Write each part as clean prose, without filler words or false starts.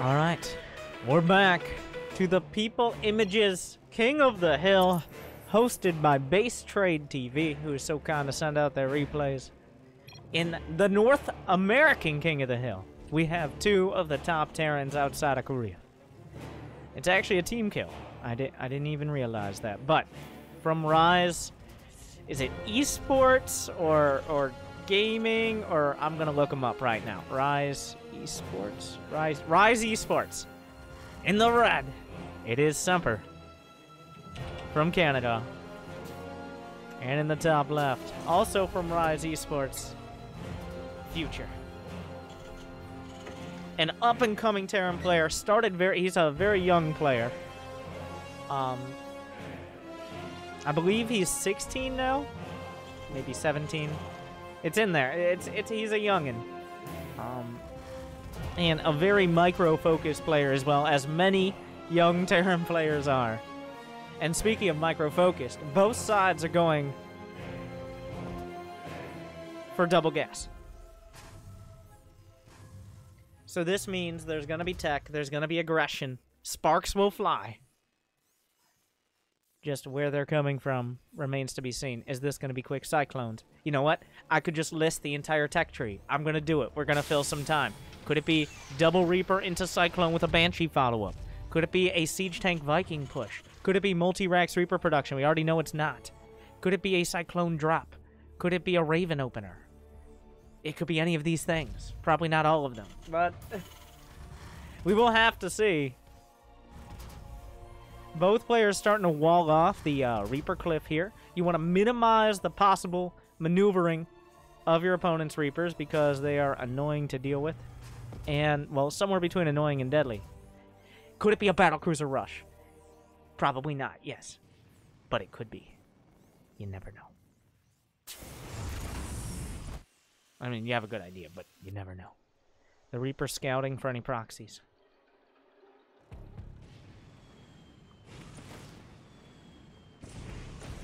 All right, we're back to the People Images King of the Hill, hosted by Basetrade TV, who is so kind to send out their replays. In the North American King of the Hill, we have two of the top Terrans outside of Korea. It's actually a team kill. I didn't even realize that. But from Rise, is it esports or gaming, or I'm gonna look them up right now. Rise Esports, Rise Esports. In the red, it is Semper from Canada. And in the top left, also from Rise Esports, Future. An up-and-coming Terran player. He's a very young player. I believe he's 16 now, maybe 17. It's in there. He's a youngin. And a very micro-focused player as well, as many young Terran players are. And speaking of micro-focused, both sides are going for double gas. So this means there's going to be tech, there's going to be aggression, sparks will fly. Just where they're coming from remains to be seen. Is this going to be quick cyclones? You know what? I could just list the entire tech tree. I'm going to do it. We're going to fill some time. Could it be double Reaper into Cyclone with a Banshee follow-up? Could it be a Siege Tank Viking push? Could it be multi-Rax Reaper production? We already know it's not. Could it be a Cyclone drop? Could it be a Raven opener? It could be any of these things. Probably not all of them. But we will have to see. Both players starting to wall off the Reaper cliff here. You want to minimize the possible maneuvering of your opponent's Reapers because they are annoying to deal with. And, well, somewhere between annoying and deadly. Could it be a Battlecruiser rush? Probably not, yes. But it could be. You never know. I mean, you have a good idea, but you never know. The Reaper scouting for any proxies.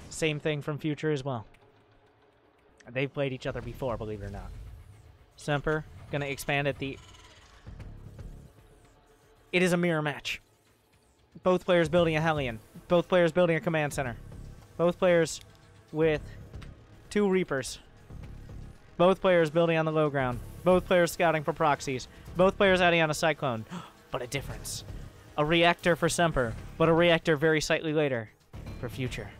Same thing from Future as well. They've played each other before, believe it or not. Semper, gonna expand at the... It is a mirror match. Both players building a Hellion. Both players building a command center. Both players with 2 Reapers. Both players building on the low ground. Both players scouting for proxies. Both players adding on a Cyclone. But a difference. A reactor for Semper, but a reactor very slightly later for Future.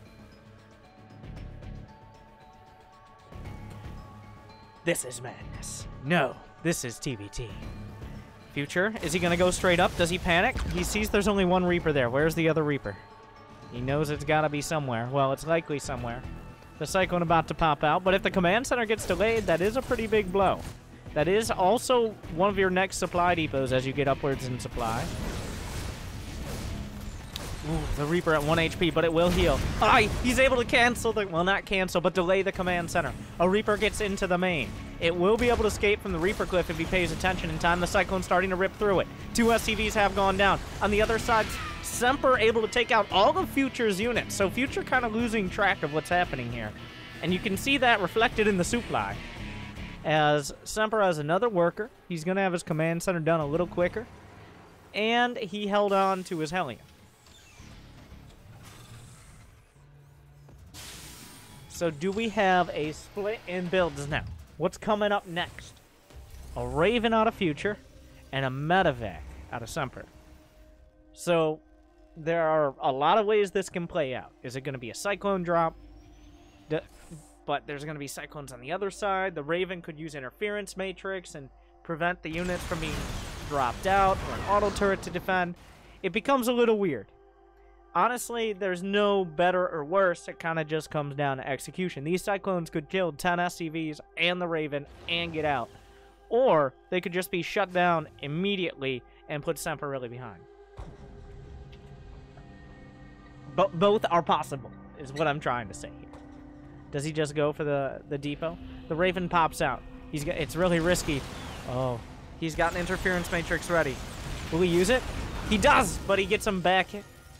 This is madness. No, this is TBT. Future, is he going to go straight up? Does he panic? He sees there's only one Reaper there. Where's the other Reaper? He knows it's got to be somewhere. Well, it's likely somewhere. The Cyclone about to pop out, but if the command center gets delayed, that is a pretty big blow. That is also one of your next supply depots as you get upwards in supply. Ooh, the Reaper at 1 HP, but it will heal. He's able to cancel the... Well, not cancel, but delay the command center. A Reaper gets into the main. It will be able to escape from the Reaper cliff if he pays attention in time. The Cyclone's starting to rip through it. 2 SCVs have gone down. On the other side, Semper able to take out all of Future's units. So Future kind of losing track of what's happening here. And you can see that reflected in the supply. As Semper has another worker. He's going to have his command center done a little quicker. And he held on to his Hellion. So do we have a split in builds now? What's coming up next? A Raven out of Future and a Medevac out of Semper. So there are a lot of ways this can play out. Is it going to be a Cyclone drop? But there's going to be Cyclones on the other side. The Raven could use Interference Matrix and prevent the units from being dropped out, or an auto turret to defend. It becomes a little weird. Honestly, there's no better or worse. It kind of just comes down to execution. These Cyclones could kill 10 SCVs and the Raven and get out. Or they could just be shut down immediately and put Semper really behind. But both are possible, is what I'm trying to say here. Does he just go for the depot? The Raven pops out. It's really risky. Oh, he's got an Interference Matrix ready. Will he use it? He does, but he gets him back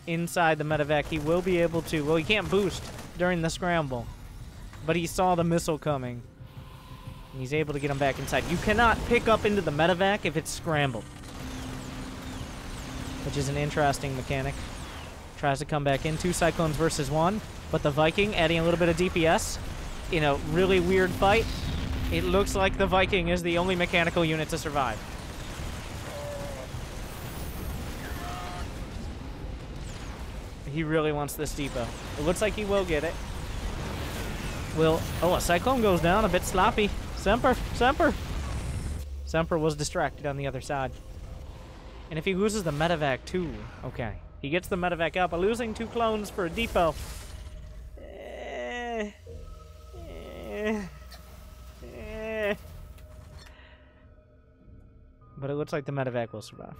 inside the Medevac. He will be able to... Well, he can't boost during the scramble, but he saw the missile coming. He's able to get him back inside. You cannot pick up into the Medevac if it's scrambled. which is an interesting mechanic. Tries to come back in. 2 Cyclones versus 1, but the Viking adding a little bit of DPS in a really weird fight. It looks like the Viking is the only mechanical unit to survive. He really wants this depot. It looks like he will get it. Oh, a Cyclone goes down, a bit sloppy. Semper! Semper was distracted on the other side. And if he loses the medevac too, okay. He gets the medevac out, but losing 2 clones for a depot. But it looks like the medevac will survive.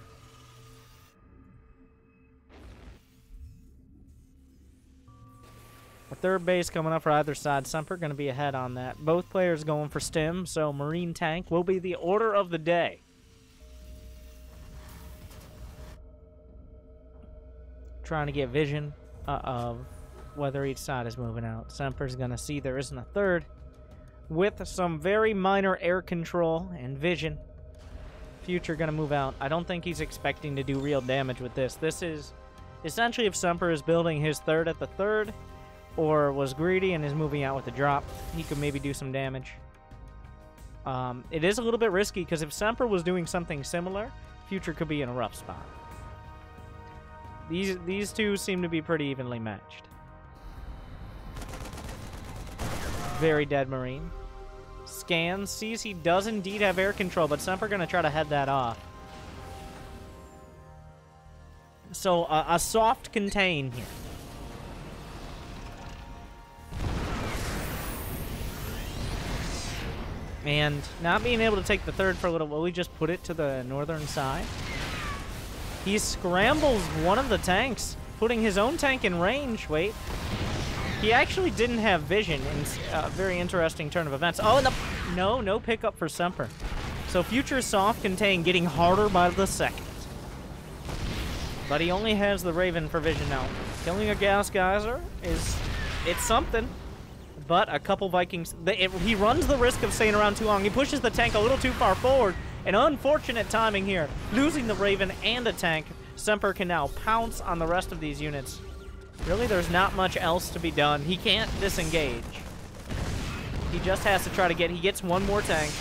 A 3rd base coming up for either side. Semper going to be ahead on that. Both players going for stim, so Marine Tank will be the order of the day. Trying to get vision of whether each side is moving out. Semper's going to see there isn't a 3rd with some very minor air control and vision. Future going to move out. I don't think he's expecting to do real damage with this. This is essentially if Semper is building his 3rd at the 3rd or was greedy and is moving out with the drop, he could maybe do some damage. It is a little bit risky because if Semper was doing something similar, Future could be in a rough spot. These two seem to be pretty evenly matched. Very dead Marine. Scans, sees he does indeed have air control, but Semper going to try to head that off. So, a soft contain here. And not being able to take the 3rd for a little, will he just put it to the northern side? He scrambles one of the tanks, putting his own tank in range. Wait. He actually didn't have vision in a very interesting turn of events. Oh, no pickup for Semper. So Future soft contain getting harder by the second. But he only has the Raven for vision now. Killing a gas geyser it's something. But a couple Vikings, he runs the risk of staying around too long. He pushes the tank a little too far forward. An unfortunate timing here. Losing the Raven and a tank. Semper can now pounce on the rest of these units. Really, there's not much else to be done. He can't disengage. He just has to try to he gets one more tank.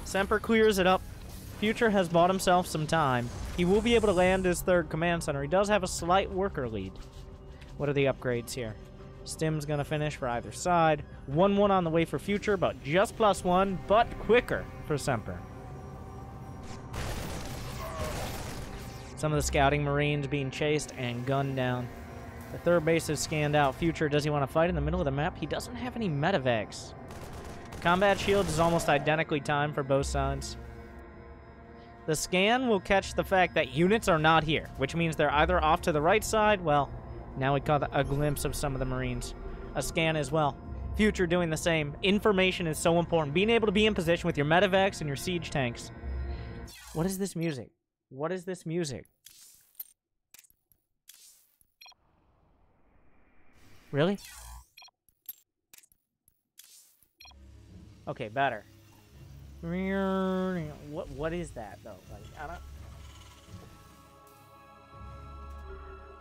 Semper clears it up. Future has bought himself some time. He will be able to land his 3rd command center. He does have a slight worker lead. What are the upgrades here? Stim's going to finish for either side. 1-1 on the way for Future, but just +1, but quicker for Semper. Some of the scouting Marines being chased and gunned down. The 3rd base is scanned out. Future, does he want to fight in the middle of the map? He doesn't have any medevacs. Combat shields is almost identically timed for both sides. The scan will catch the fact that units are not here, which means they're either off to the right side. Well, now we caught a glimpse of some of the Marines. A scan as well. Future doing the same. Information is so important. Being able to be in position with your medevacs and your siege tanks. What is this music? What is this music? Really? Okay, better. What is that though? Like, I don't.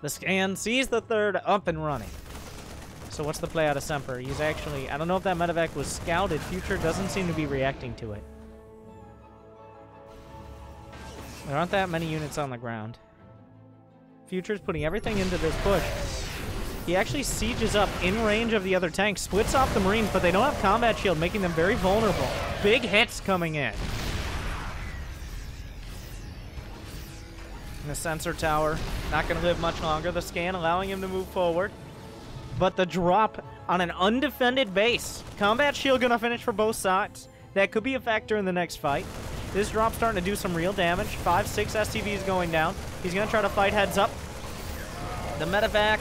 The scan sees the 3rd up and running. So what's the play out of Semper? He's actually, I don't know if that medevac was scouted. Future doesn't seem to be reacting to it. There aren't that many units on the ground. Future's putting everything into this push. He actually sieges up in range of the other tanks, splits off the Marines, but they don't have combat shield, making them very vulnerable. Big hits coming in. And the sensor tower, not going to live much longer. The scan allowing him to move forward. But the drop on an undefended base. Combat shield going to finish for both sides. That could be a factor in the next fight. This drop's starting to do some real damage. 5, 6 SCVs going down. He's going to try to fight heads up. The medevac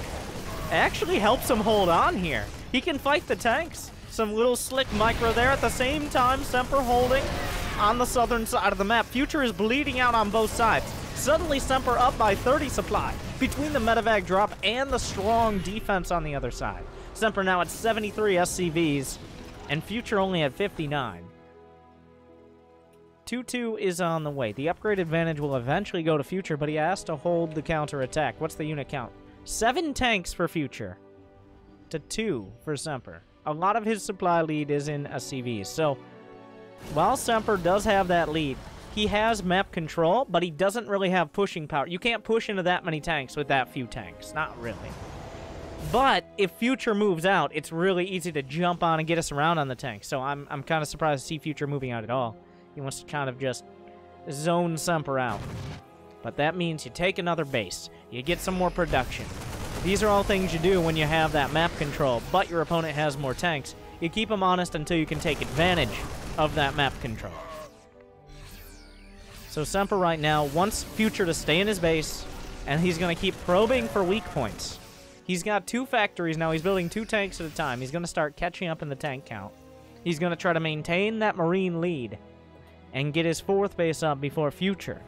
actually helps him hold on here. He can fight the tanks. Some little slick micro there. At the same time, Semper holding on the southern side of the map. Future is bleeding out on both sides. Suddenly, Semper up by 30 supply between the medevac drop and the strong defense on the other side. Semper now at 73 SCVs, and Future only at 59. 2-2 is on the way. The upgrade advantage will eventually go to Future, but he has to hold the counter-attack. What's the unit count? 7 tanks for Future to 2 for Semper. A lot of his supply lead is in SCVs. So, while Semper does have that lead, he has map control, but he doesn't really have pushing power. You can't push into that many tanks with that few tanks. Not really. But if Future moves out, it's really easy to jump on and get us around on the tank. So I'm kind of surprised to see Future moving out at all. He wants to kind of just zone Semper out. But that means you take another base. You get some more production. These are all things you do when you have that map control, but your opponent has more tanks. You keep them honest until you can take advantage of that map control. So Semper right now wants Future to stay in his base, and he's going to keep probing for weak points. He's got 2 factories now. He's building 2 tanks at a time. He's going to start catching up in the tank count. He's going to try to maintain that Marine lead and get his 4th base up before Future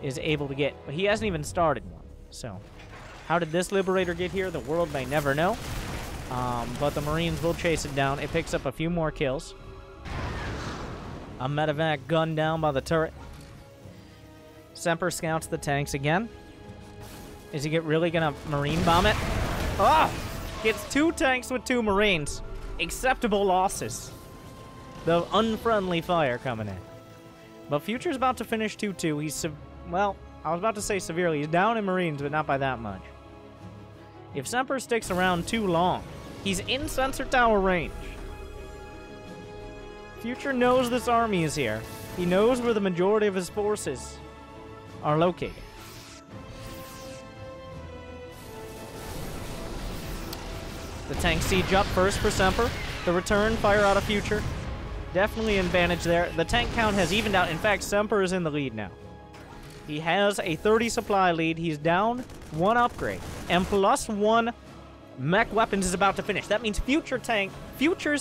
is able to get... But he hasn't even started one. So, how did this Liberator get here? The world may never know. But the Marines will chase it down. It picks up a few more kills. A medevac gunned down by the turret. Semper scouts the tanks again. Is he really going to Marine bomb it? Oh! Gets 2 tanks with 2 Marines. Acceptable losses. The unfriendly fire coming in. But Future's about to finish 2-2. He's, well, I was about to say severely. He's down in Marines, but not by that much. If Semper sticks around too long, he's in sensor tower range. Future knows this army is here. He knows where the majority of his forces are located. The tank siege up first for Semper. The return fire out of Future. Definitely an advantage there. The tank count has evened out. In fact, Semper is in the lead now. He has a 30 supply lead. He's down 1 upgrade. And plus 1 mech weapons is about to finish. That means Future's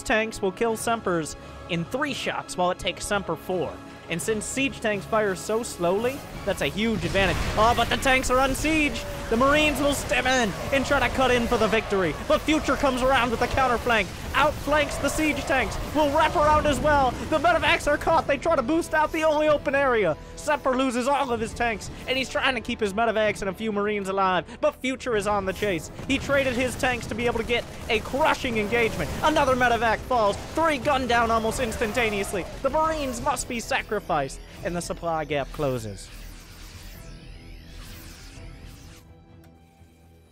tanks will kill Semper's in 3 shots while it takes Semper 4. And since siege tanks fire so slowly, that's a huge advantage. Oh, but the tanks are on siege! The Marines will step in and try to cut in for the victory. But Future comes around with the counterflank. Outflanks the siege tanks. Will wrap around as well. The medevacs are caught. They try to boost out the only open area. Semper loses all of his tanks, and he's trying to keep his medevacs and a few Marines alive. But Future is on the chase. He traded his tanks to be able to get a crushing engagement. Another medevac falls. 3 gunned down almost instantaneously. The Marines must be sacrificed, and the supply gap closes.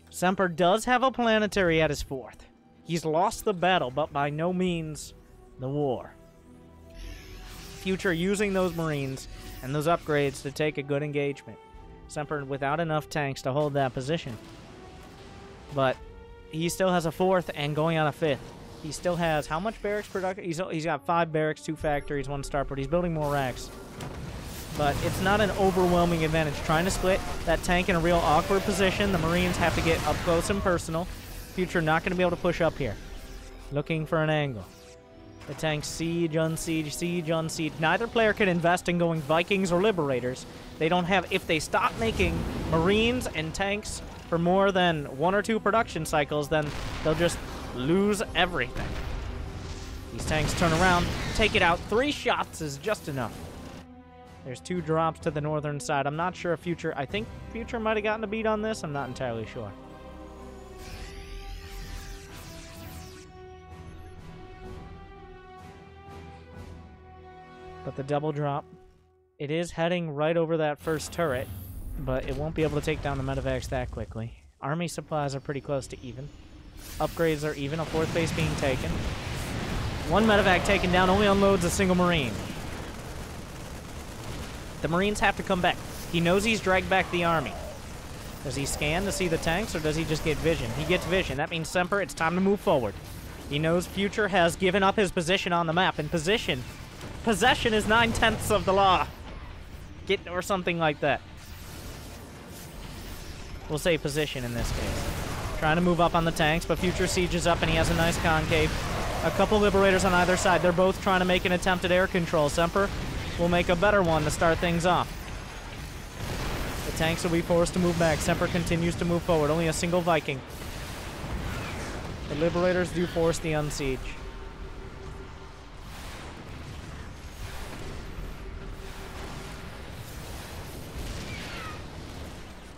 Semper does have a planetary at his 4th. He's lost the battle, but by no means the war. Future using those Marines and those upgrades to take a good engagement. Semper without enough tanks to hold that position. But he still has a 4th and going on a 5th. He still has how much barracks production? He's got 5 barracks, 2 factories, 1 starport. He's building more racks. But it's not an overwhelming advantage. Trying to split that tank in a real awkward position. The Marines have to get up close and personal. Future not going to be able to push up here. Looking for an angle. The tanks siege, unsiege, siege, unsiege. Neither player can invest in going Vikings or Liberators. They don't have... If they stop making Marines and tanks for more than 1 or 2 production cycles, then they'll just lose everything. These tanks turn around, take it out. 3 shots is just enough. There's 2 drops to the northern side. I'm not sure if Future... I think Future might have gotten a beat on this. I'm not entirely sure. But the double drop, it is heading right over that first turret, but it won't be able to take down the medevacs that quickly. Army supplies are pretty close to even. Upgrades are even, a 4th base being taken. 1 medevac taken down, only unloads a single Marine. The Marines have to come back. He knows he's dragged back the army. Does he scan to see the tanks, or does he just get vision? He gets vision. That means Semper, it's time to move forward. He knows Future has given up his position on the map, and possession is 9/10 of the law. Or something like that. We'll say position in this case. Trying to move up on the tanks, but Future sieges up, and he has a nice concave. A couple Liberators on either side. They're both trying to make an attempt at air control. Semper will make a better one to start things off. The tanks will be forced to move back. Semper continues to move forward. Only a single Viking. The Liberators do force the unsiege.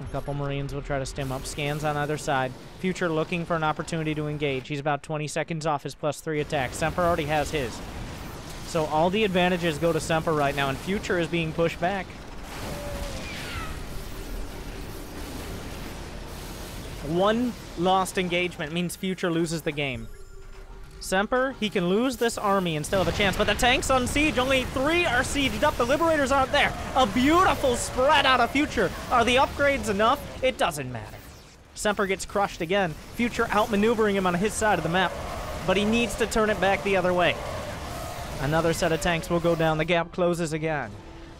A couple Marines will try to stim up. Scans on either side. Future looking for an opportunity to engage. He's about 20 seconds off his +3 attack. Semper already has his. So all the advantages go to Semper right now, and Future is being pushed back. One lost engagement means Future loses the game. Semper, he can lose this army and still have a chance, but the tank's on siege. Only 3 are sieged up. The Liberators aren't there. A beautiful spread out of Future. Are the upgrades enough? It doesn't matter. Semper gets crushed again. Future outmaneuvering him on his side of the map, but he needs to turn it back the other way. Another set of tanks will go down. The gap closes again.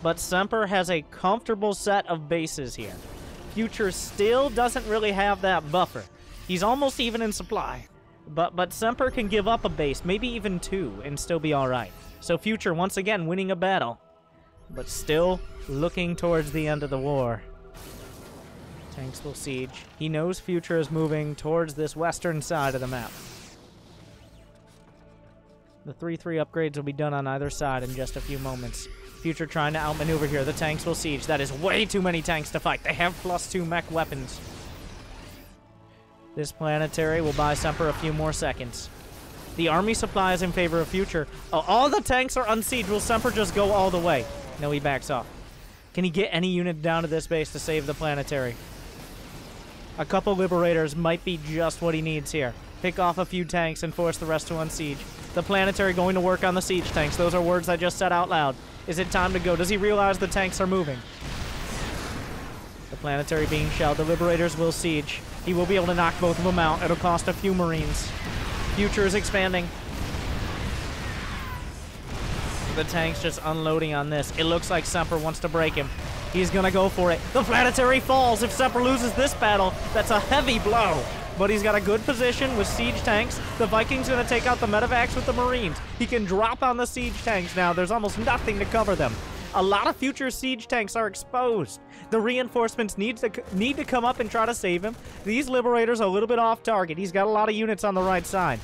But Semper has a comfortable set of bases here. Future still doesn't really have that buffer. He's almost even in supply. But Semper can give up a base, maybe even 2, and still be alright. So Future, once again, winning a battle, but still looking towards the end of the war. Tanks will siege. He knows Future is moving towards this western side of the map. The 3-3 upgrades will be done on either side in just a few moments. Future trying to outmaneuver here. The tanks will siege. That is way too many tanks to fight. They have +2 mech weapons. This planetary will buy Semper a few more seconds. The army supply is in favor of Future. Oh, all the tanks are unsieged. Will Semper just go all the way? No, he backs off. Can he get any unit down to this base to save the planetary? A couple Liberators might be just what he needs here. Pick off a few tanks and force the rest to unsiege. The planetary going to work on the siege tanks. Those are words I just said out loud. Is it time to go? Does he realize the tanks are moving? The planetary being shelled. The Liberators will siege. He will be able to knock both of them out. It'll cost a few Marines. Future is expanding. The tank's just unloading on this. It looks like Semper wants to break him. He's gonna go for it. The planetary falls. If Semper loses this battle, that's a heavy blow. But he's got a good position with siege tanks. The Vikings gonna take out the medevacs with the Marines. He can drop on the siege tanks now. There's almost nothing to cover them. A lot of Future siege tanks are exposed. The reinforcements need to come up and try to save him. These Liberators are a little bit off target. He's got a lot of units on the right side.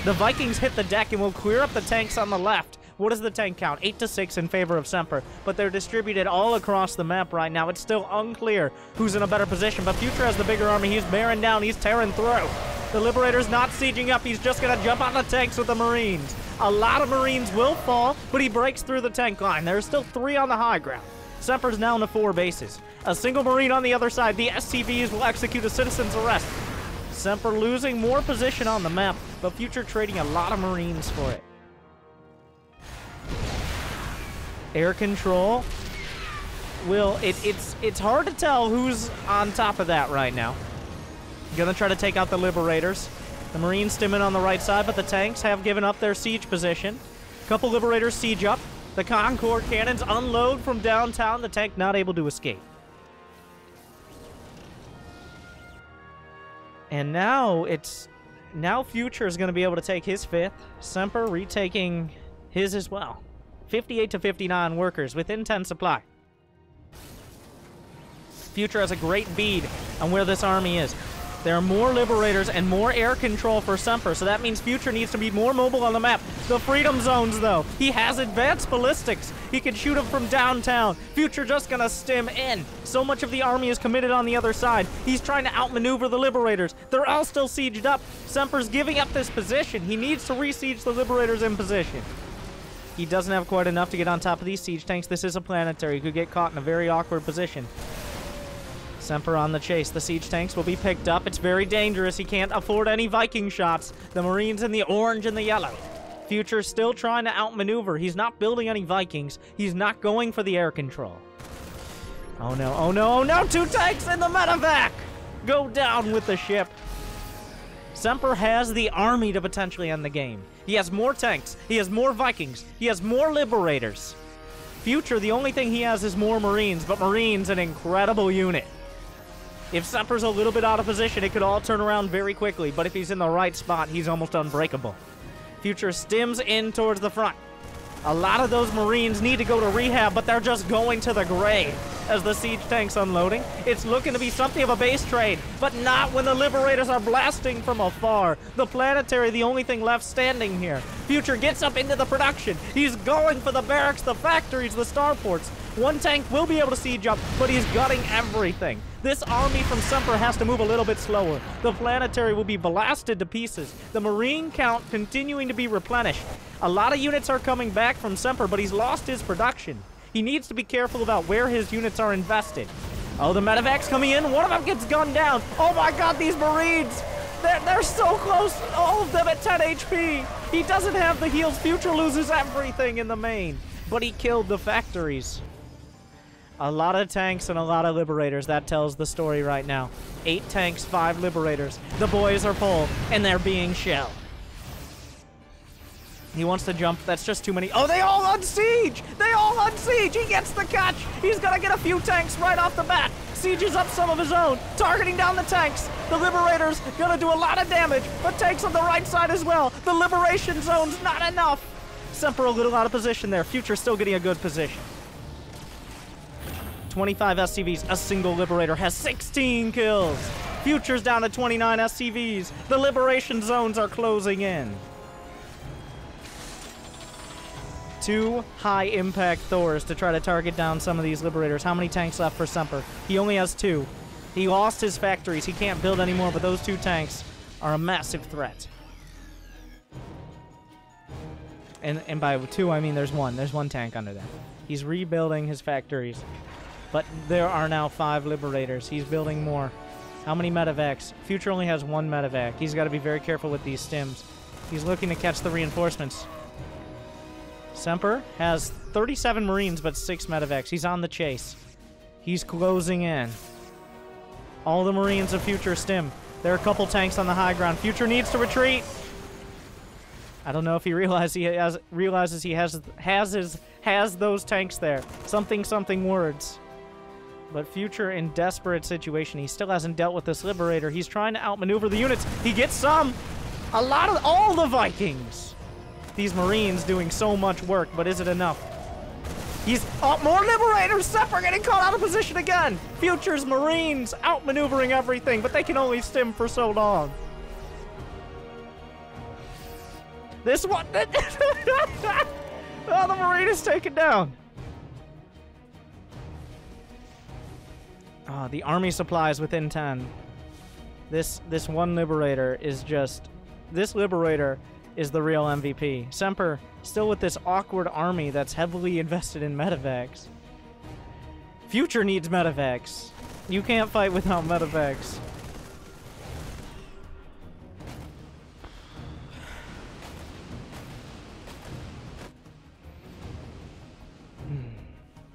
The Vikings hit the deck and will clear up the tanks on the left. What is the tank count? 8 to 6 in favor of Semper, but they're distributed all across the map right now. It's still unclear who's in a better position, but Future has the bigger army. He's bearing down. He's tearing through. The Liberator's not sieging up. He's just going to jump on the tanks with the Marines. A lot of Marines will fall, but he breaks through the tank line. There's still 3 on the high ground. Semper's down to 4 bases. A single Marine on the other side. The SCVs will execute a citizen's arrest. Semper losing more position on the map, but Future trading a lot of Marines for it. Air control. It's hard to tell who's on top of that right now. Gonna try to take out the Liberators. The Marines stim in on the right side, but the tanks have given up their siege position. Couple Liberators siege up. The Concord cannons unload from downtown. The tank not able to escape. And now Future is going to be able to take his 5th. Semper retaking his as well. 58 to 59 workers within 10 supply. Future has a great bead on where this army is. There are more Liberators and more air control for Semper, so that means Future needs to be more mobile on the map. The freedom zones, though. He has advanced ballistics. He can shoot them from downtown. Future just gonna stim in. So much of the army is committed on the other side. He's trying to outmaneuver the Liberators. They're all still sieged up. Semper's giving up this position. He needs to re-siege the Liberators in position. He doesn't have quite enough to get on top of these siege tanks. This is a planetary. He could get caught in a very awkward position. Semper on the chase. The siege tanks will be picked up. It's very dangerous. He can't afford any Viking shots. The Marines in the orange and the yellow. Future still trying to outmaneuver. He's not building any Vikings. He's not going for the air control. Oh no, oh no, oh no! 2 tanks in the medevac! Go down with the ship. Semper has the army to potentially end the game. He has more tanks. He has more Vikings. He has more Liberators. Future, the only thing he has is more Marines, but Marines an incredible unit. If Semper's a little bit out of position, it could all turn around very quickly, but if he's in the right spot, he's almost unbreakable. Future stims in towards the front. A lot of those Marines need to go to rehab, but they're just going to the grave as the siege tank's unloading. It's looking to be something of a base trade, but not when the Liberators are blasting from afar. The planetary, the only thing left standing here. Future gets up into the production. He's going for the barracks, the factories, the starports. One tank will be able to siege up, but he's gutting everything. This army from Semper has to move a little bit slower. The planetary will be blasted to pieces. The marine count continuing to be replenished. A lot of units are coming back from Semper, but he's lost his production. He needs to be careful about where his units are invested. Oh, the medevacs coming in. One of them gets gunned down. Oh my god, these marines! They're so close. All of them at 10 HP. He doesn't have the heals. Future loses everything in the main. But he killed the factories. A lot of tanks and a lot of liberators. That tells the story right now. 8 tanks, 5 liberators. The boys are full, and they're being shelled. He wants to jump. That's just too many. Oh, they all unsiege! They all unsiege! He gets the catch! He's gonna get a few tanks right off the bat. Sieges up some of his own, targeting down the tanks. The Liberator's gonna do a lot of damage, but tanks on the right side as well. The Liberation Zone's not enough. Semper a little out of position there. Future still getting a good position. 25 SCVs. A single Liberator has 16 kills. Future's down to 29 SCVs. The Liberation Zones are closing in. 2 high-impact Thors to try to target down some of these Liberators. How many tanks left for Semper? He only has 2. He lost his factories. He can't build anymore, but those 2 tanks are a massive threat. And by 2, I mean there's 1. There's 1 tank under there. He's rebuilding his factories. But there are now 5 Liberators. He's building more. How many medevacs? Future only has 1 medevac. He's got to be very careful with these stims. He's looking to catch the reinforcements. Semper has 37 Marines, but 6 medevacs. He's on the chase. He's closing in. All the Marines of Future stim. There are a couple tanks on the high ground. Future needs to retreat. I don't know if he realizes he has those tanks there. Something words. But Future in desperate situation. He still hasn't dealt with this Liberator. He's trying to outmaneuver the units. He gets some. All the Vikings. These Marines doing so much work, but is it enough? More Liberators! Semper getting caught out of position again! Future's Marines outmaneuvering everything, but they can only stim for so long. This one... Oh, the Marine is taken down. Oh, the army supplies within 10. This one Liberator is just... This Liberator is the real MVP. Semper still with this awkward army that's heavily invested in medevacs. Future needs medevacs. You can't fight without medevacs.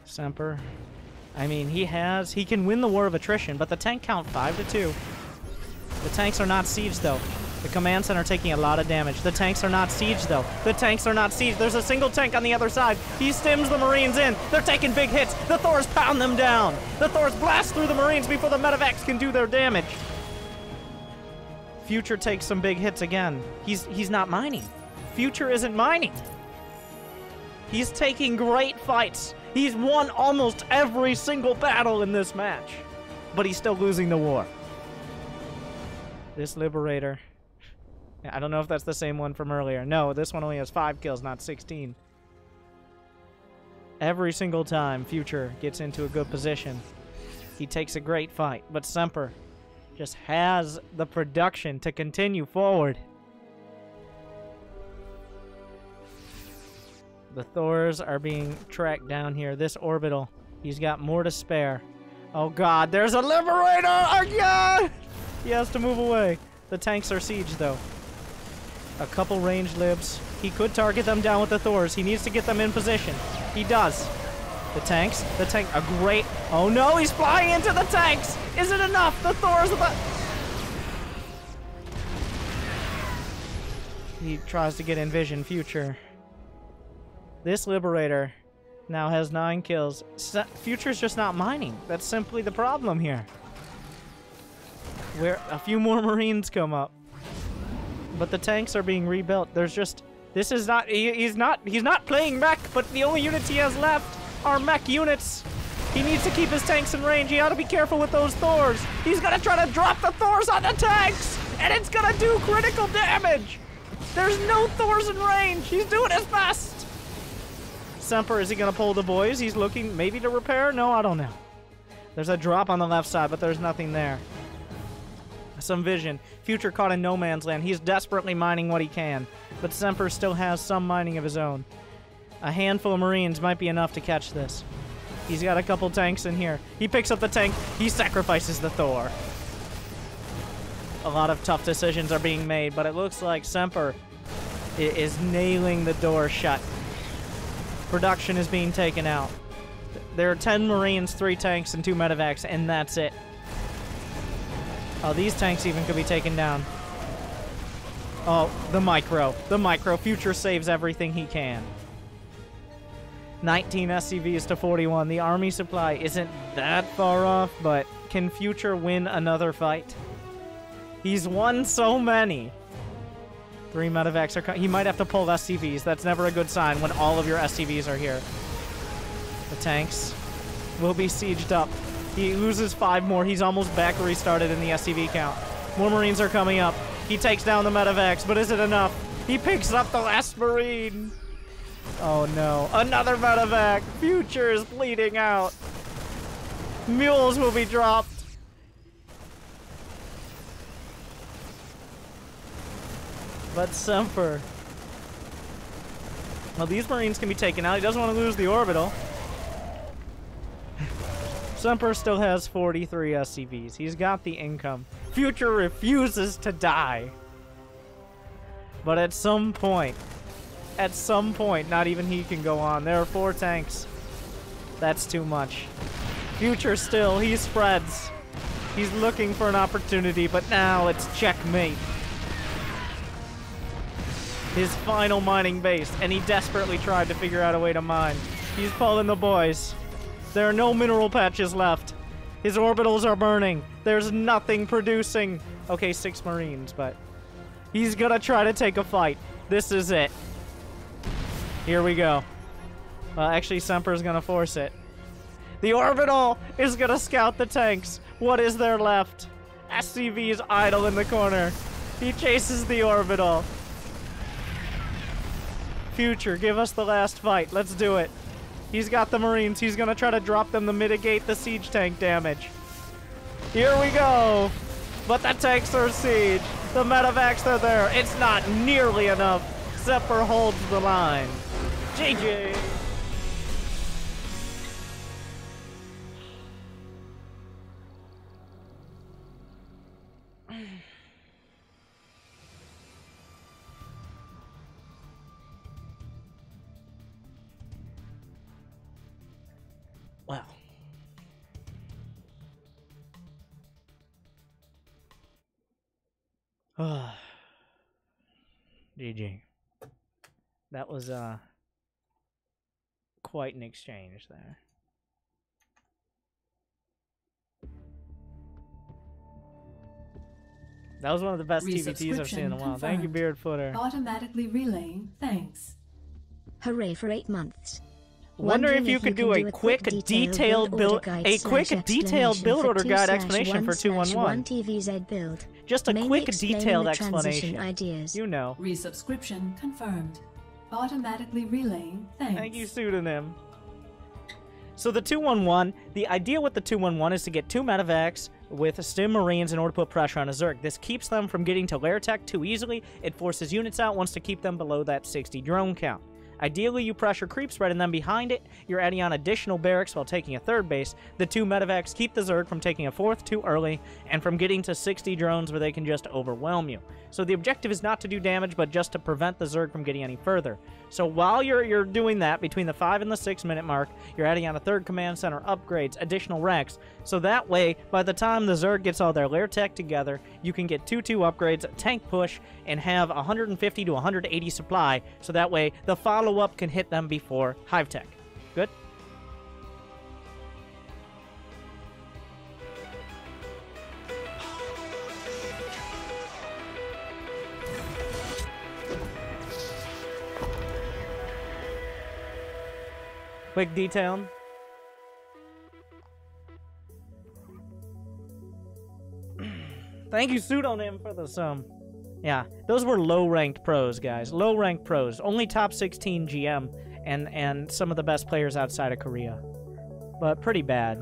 Semper. I mean, he can win the war of attrition, but the tank count 5-2. The tanks are not sieged though. The command center taking a lot of damage. The tanks are not sieged, though. The tanks are not sieged. There's a single tank on the other side. He stims the Marines in. They're taking big hits. The Thors pound them down. The Thors blast through the Marines before the medevacs can do their damage. Future takes some big hits again. He's not mining. Future isn't mining. He's taking great fights. He's won almost every single battle in this match. But he's still losing the war. This Liberator... I don't know if that's the same one from earlier. No, this one only has 5 kills, not 16. Every single time Future gets into a good position, he takes a great fight. But Semper just has the production to continue forward. The Thors are being tracked down here. This orbital, he's got more to spare. Oh god, there's a Liberator! Oh god! He has to move away. The tanks are sieged though. A couple ranged libs. He could target them down with the Thors. He needs to get them in position. He does. The tank, a great... Oh no, he's flying into the tanks! Is it enough? The Thors are He tries to get in vision. Future. This Liberator now has 9 kills. Future's just not mining. That's simply the problem here. Where a few more Marines come up. But the tanks are being rebuilt. There's just... This is not... He's not playing mech, but the only units he has left are mech units. He needs to keep his tanks in range. He ought to be careful with those Thors. He's gonna try to drop the Thors on the tanks! And it's gonna do critical damage! There's no Thors in range! He's doing his best! Semper, is he going to pull the boys? He's looking maybe to repair? No, I don't know. There's a drop on the left side, but there's nothing there. Some vision. Future caught in no man's land. He's desperately mining what he can, but Semper still has some mining of his own. A handful of Marines might be enough to catch this. He's got a couple tanks in here. He picks up the tank. He sacrifices the Thor. A lot of tough decisions are being made, but it looks like Semper is nailing the door shut. Production is being taken out. There are 10 Marines, 3 tanks, and 2 medevacs, and that's it. Oh, these tanks even could be taken down. Oh, the micro. The micro. Future saves everything he can. 19 SCVs to 41. The army supply isn't that far off, but can Future win another fight? He's won so many. 3 medevacs are he might have to pull SCVs. That's never a good sign when all of your SCVs are here. The tanks will be sieged up. He loses 5 more. He's almost back where he started in the SCV count. More Marines are coming up. He takes down the medevacs, but is it enough? He picks up the last Marine. Oh no. Another medevac. Future is bleeding out. Mules will be dropped. But Semper. Well, these Marines can be taken out. He doesn't want to lose the orbital. Semper still has 43 SCVs. He's got the income. Future refuses to die. But at some point, not even he can go on. There are 4 tanks. That's too much. Future still, he spreads. He's looking for an opportunity, but now it's checkmate. His final mining base, and he desperately tried to figure out a way to mine. He's pulling the boys. There are no mineral patches left. His orbitals are burning. There's nothing producing. Okay, 6 Marines, but he's gonna try to take a fight. This is it. Here we go. Well, actually, Semper's gonna force it. The orbital is gonna scout the tanks. What is there left? SCV is idle in the corner. He chases the orbital. Future, give us the last fight. Let's do it. He's got the Marines. He's gonna try to drop them to mitigate the siege tank damage. Here we go. But the tanks are sieged. The medevacs are there. It's not nearly enough. Semper holds the line. GG. Wow. GG. That was quite an exchange there. That was one of the best TVTs I've seen in a while. Thank you, Beardfooter. Automatically relaying thanks. Hooray for 8 months. Wonder if you could do a quick detailed build order guide explanation for 211. TVZ build. Just a quick detailed explanation. Ideas. You know. Resubscription confirmed. Automatically relaying thanks. Thank you, pseudonym. So the 211, the idea with the 211 is to get 2 medevacs with Stim Marines in order to put pressure on a Zerg. This keeps them from getting to lair tech too easily. It forces units out, wants to keep them below that 60 drone count. Ideally, you pressure creep spread, and then behind it, you're adding on additional barracks while taking a 3rd base. The 2 medevacs keep the Zerg from taking a 4th too early, and from getting to 60 drones where they can just overwhelm you. So the objective is not to do damage, but just to prevent the Zerg from getting any further. So while you're doing that, between the 5 and the 6 minute mark, you're adding on a 3rd command center, upgrades, additional racks. So that way, by the time the Zerg gets all their lair tech together, you can get 2-2 upgrades, tank push, and have 150 to 180 supply, so that way the follow-up can hit them before hive tech. Good? Quick detail. Thank you, Pseudonym, for the sum. Yeah, those were low-ranked pros, guys. Low-ranked pros. Only top 16 GM. and some of the best players outside of Korea. But pretty bad.